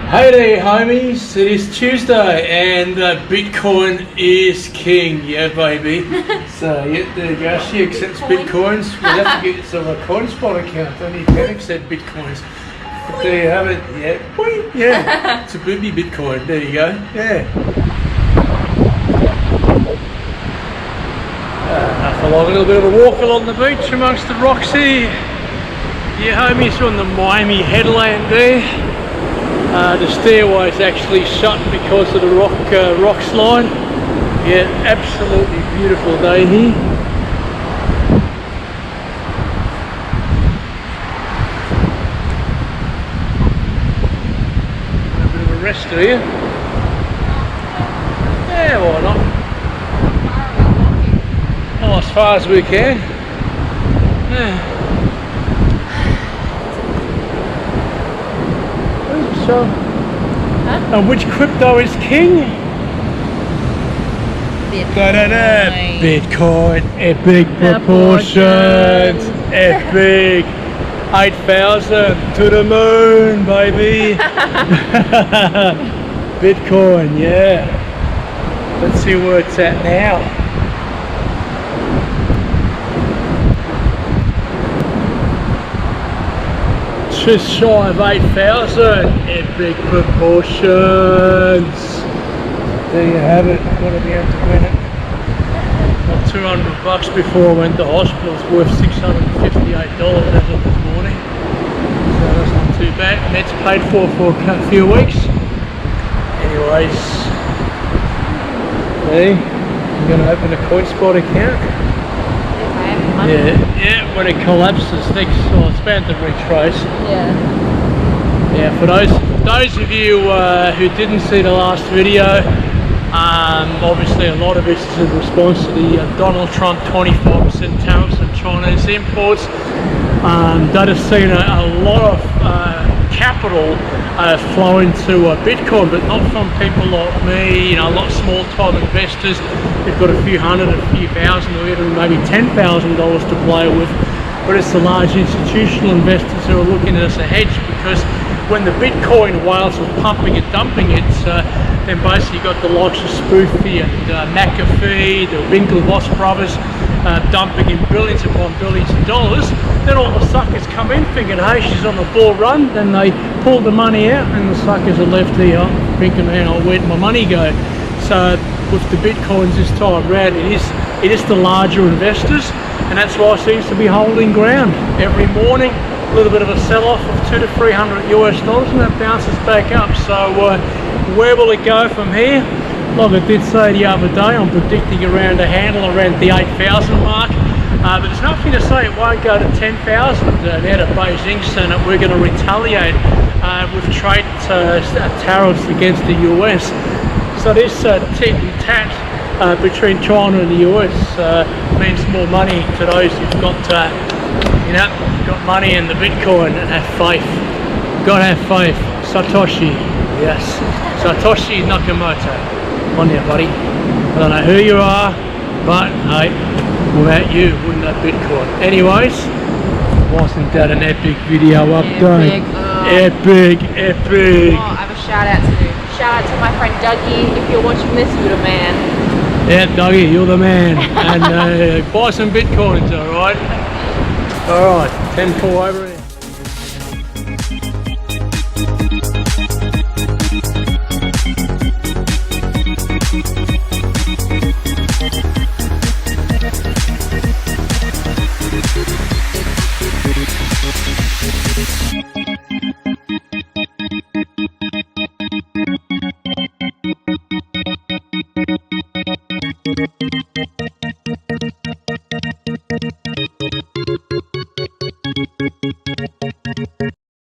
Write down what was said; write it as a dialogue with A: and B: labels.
A: Hey there homies, it is Tuesday and Bitcoin is king, yeah baby. So yeah, there you go, she accepts Bitcoins. We'll have to get some coin spot account, only 10% Bitcoins. But there you have it, yeah, boing, yeah, it's a booby Bitcoin, there you go, yeah. A little bit of a walk along the beach amongst the rocks here. Yeah homies, on the Miami headland there. The stairway's actually shut because of the rock slide. Yeah, absolutely beautiful day here. A bit of a rest here. Yeah, why not? Oh, as far as we can. Yeah. So, and which crypto is king?
B: Bitcoin.
A: Bitcoin, epic proportions, epic 8,000 to the moon, baby. Bitcoin, yeah. Let's see where it's at now. Just shy of 8,000, epic proportions. There you have it, gotta be able to win it. Got $200 before I went to hospital, it's worth $658 as of this morning. So that's not too bad. Meds paid for a few weeks. Anyways, see, I'm gonna open a CoinSpot account. Yeah, when it collapses, it's bound to retrace. Yeah, for those of you who didn't see the last video, obviously a lot of this is in response to the Donald Trump 25% tariffs on Chinese imports. That has seen a lot of capital flow into Bitcoin, but not from people like me, you know, a lot of small time investors who've got a few hundred, a few thousand, or even maybe $10,000 to play with. But it's the large institutional investors who are looking at it as a hedge, because when the Bitcoin whales were pumping and dumping it, then basically you got the likes of Spoofy and McAfee, the Winklevoss brothers, dumping in billions upon billions of dollars. Then all the suckers come in thinking, hey, she's on the bull run. Then they pull the money out and the suckers are left here thinking, man, where'd my money go? So with the Bitcoins this time around, it is the larger investors, and that's why it seems to be holding ground every morning. A little bit of a sell-off of $200 to $300 and that bounces back up. So where will it go from here? Like I did say the other day, I'm predicting around a handle around the 8,000 mark. But there's nothing to say it won't go to 10,000 out of Beijing, saying that we're going to retaliate with trade tariffs against the US. So this tit and tat between China and the US means more money to those who've got, got money in the Bitcoin and have faith. Gotta have faith. Satoshi, yes. Satoshi Nakamoto. On there, buddy. I don't know who you are, but hey, without you, wouldn't have Bitcoin. Anyways, wasn't that an epic video update? Epic.
B: Oh, I have a shout out to do. Shout out to my friend Dougie. If you're watching this, you're the man.
A: Yeah, Dougie, you're the man. And buy some Bitcoins, alright? Alright, 10-4 over.